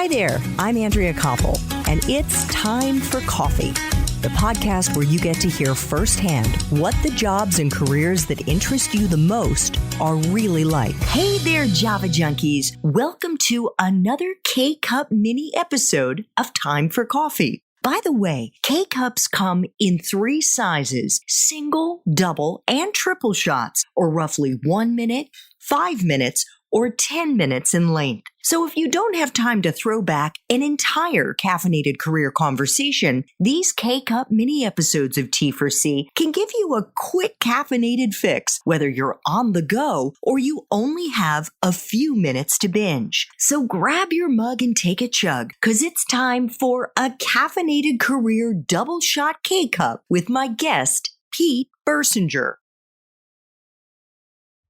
Hi there, I'm Andrea Koppel, and it's time for coffee, the podcast where you get to hear firsthand what the jobs and careers that interest you the most are really like. Hey there, Java junkies. Welcome to another K-Cup mini episode of Time for Coffee. By the way, K-Cups come in 3 sizes, single, double, and triple shots, or roughly 1 minute, 5 minutes, or 10 minutes in length. So if you don't have time to throw back an entire caffeinated career conversation, these K-Cup mini episodes of T4C can give you a quick caffeinated fix, whether you're on the go or you only have a few minutes to binge. So grab your mug and take a chug, because it's time for a caffeinated career double shot K-Cup with my guest, Pete Birsinger.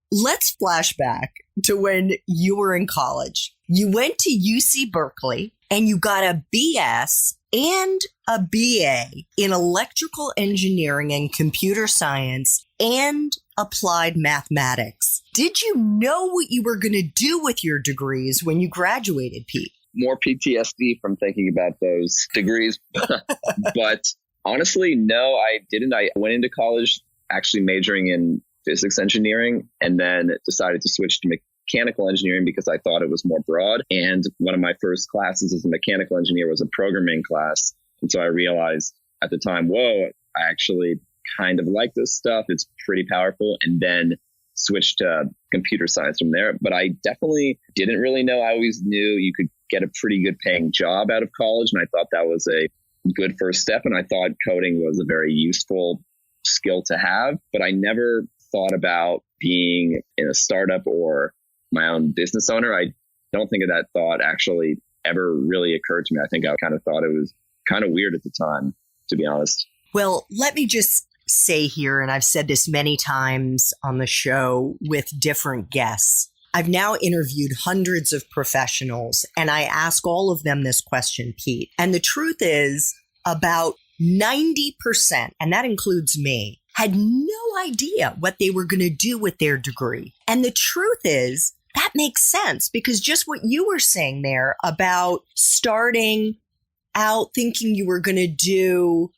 Let's flash back to when you were in college. You went to UC Berkeley and you got a BS and a BA in electrical engineering and computer science and applied mathematics. Did you know what you were going to do with your degrees when you graduated, Pete? More PTSD from thinking about those degrees. But honestly, no, I didn't. I went into college actually majoring in physics engineering, and then decided to switch to mechanical engineering because I thought it was more broad. And one of my first classes as a mechanical engineer was a programming class. And so I realized at the time, whoa, I actually kind of like this stuff. It's pretty powerful. And then switched to computer science from there. But I definitely didn't really know. I always knew you could get a pretty good paying job out of college. And I thought that was a good first step. And I thought coding was a very useful skill to have. But I never thought about being in a startup or my own business owner. I don't think of that thought actually ever really occurred to me. I think I kind of thought it was kind of weird at the time, to be honest. Well, let me just say here, and I've said this many times on the show with different guests, I've now interviewed hundreds of professionals, and I ask all of them this question, Pete. And the truth is, about 90%, and that includes me, had no idea what they were going to do with their degree. And the truth is, that makes sense, because just what you were saying there about starting out thinking you were going to do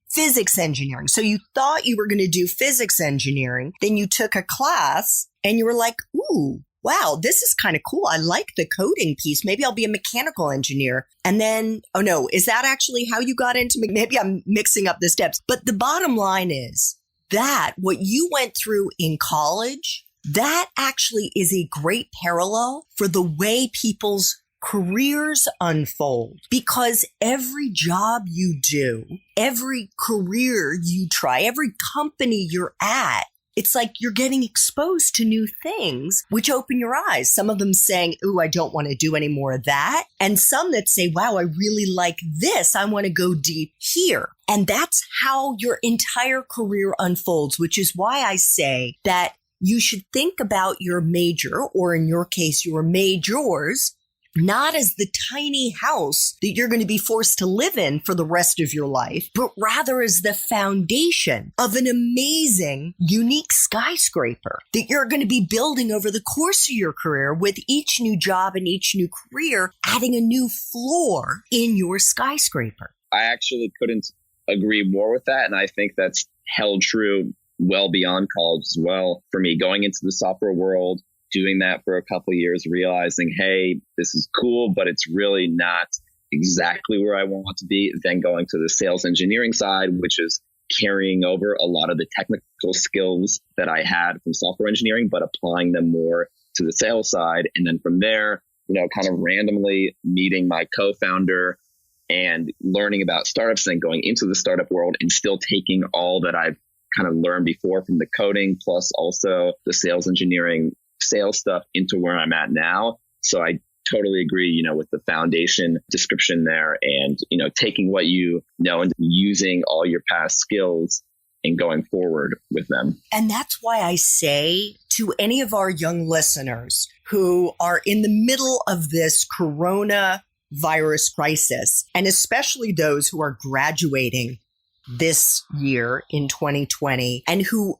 physics engineering. So you thought you were going to do physics engineering, then you took a class and you were like, ooh, wow, this is kind of cool. I like the coding piece. Maybe I'll be a mechanical engineer. And then, oh no, is that actually how you got into, maybe I'm mixing up the steps. But the bottom line is that what you went through in college, that actually is a great parallel for the way people's careers unfold. Because every job you do, every career you try, every company you're at, it's like you're getting exposed to new things, which open your eyes. Some of them saying, ooh, I don't want to do any more of that. And some that say, wow, I really like this. I want to go deep here. And that's how your entire career unfolds, which is why I say that you should think about your major, or in your case, your majors, not as the tiny house that you're going to be forced to live in for the rest of your life, but rather as the foundation of an amazing, unique skyscraper that you're going to be building over the course of your career, with each new job and each new career adding a new floor in your skyscraper. I actually couldn't agree more with that. And I think that's held true well beyond college as well. For me, going into the software world, doing that for a couple of years, realizing, hey, this is cool, but it's really not exactly where I want to be. Then going to the sales engineering side, which is carrying over a lot of the technical skills that I had from software engineering, but applying them more to the sales side. And then from there, kind of randomly meeting my co-founder and learning about startups, and going into the startup world and still taking all that I've kind of learned before from the coding, plus also the sales engineering, sales stuff, into where I'm at now. So I totally agree, with the foundation description there, and, taking what you know and using all your past skills and going forward with them. And that's why I say to any of our young listeners who are in the middle of this coronavirus crisis, and especially those who are graduating this year in 2020 and who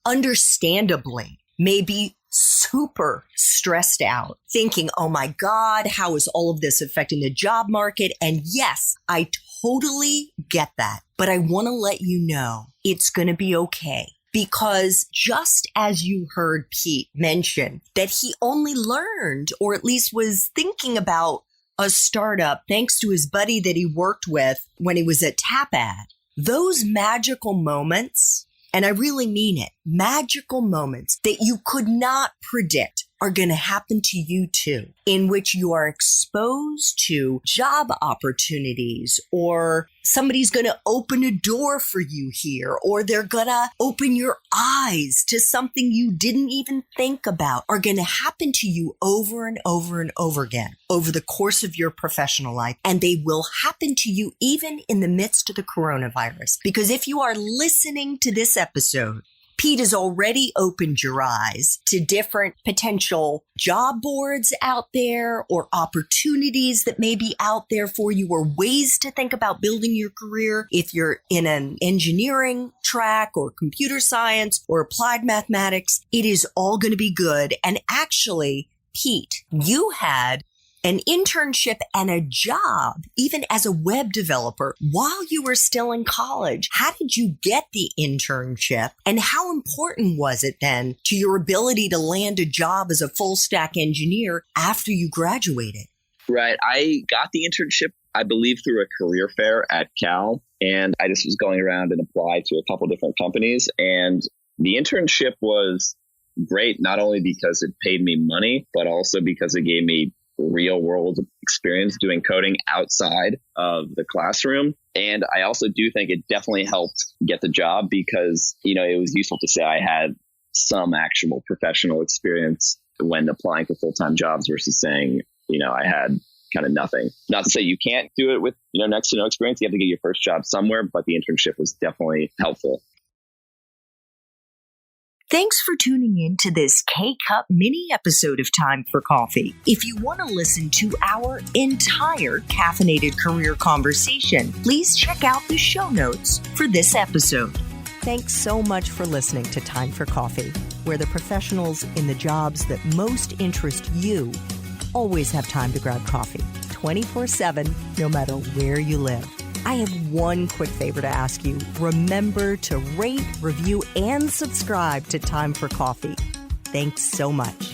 understandably may be super stressed out, thinking, oh my God, how is all of this affecting the job market? And yes, I totally get that. But I want to let you know it's going to be okay. Because just as you heard Pete mention that he only learned, or at least was thinking about a startup thanks to his buddy that he worked with when he was at Tapad, those magical moments, and I really mean it, magical moments that you could not predict are going to happen to you too, in which you are exposed to job opportunities, or somebody's going to open a door for you here, or they're going to open your eyes to something you didn't even think about, are going to happen to you over and over and over again over the course of your professional life. And they will happen to you even in the midst of the coronavirus. Because if you are listening to this episode, Pete has already opened your eyes to different potential job boards out there, or opportunities that may be out there for you, or ways to think about building your career. If you're in an engineering track or computer science or applied mathematics, it is all going to be good. And actually, Pete, you had an internship and a job, even as a web developer, while you were still in college. How did you get the internship, and how important was it then to your ability to land a job as a full stack engineer after you graduated? Right. I got the internship, I believe, through a career fair at Cal. And I just was going around and applied to a couple different companies. And the internship was great, not only because it paid me money, but also because it gave me real world experience doing coding outside of the classroom. And I also do think it definitely helped get the job because, it was useful to say I had some actual professional experience when applying for full-time jobs versus saying, I had kind of nothing. Not to say you can't do it with, next to no experience. You have to get your first job somewhere, but the internship was definitely helpful. Thanks for tuning in to this K-Cup mini episode of Time for Coffee. If you want to listen to our entire caffeinated career conversation, please check out the show notes for this episode. Thanks so much for listening to Time for Coffee, where the professionals in the jobs that most interest you always have time to grab coffee, 24/7, no matter where you live. I have one quick favor to ask you. Remember to rate, review, and subscribe to Time for Coffee. Thanks so much.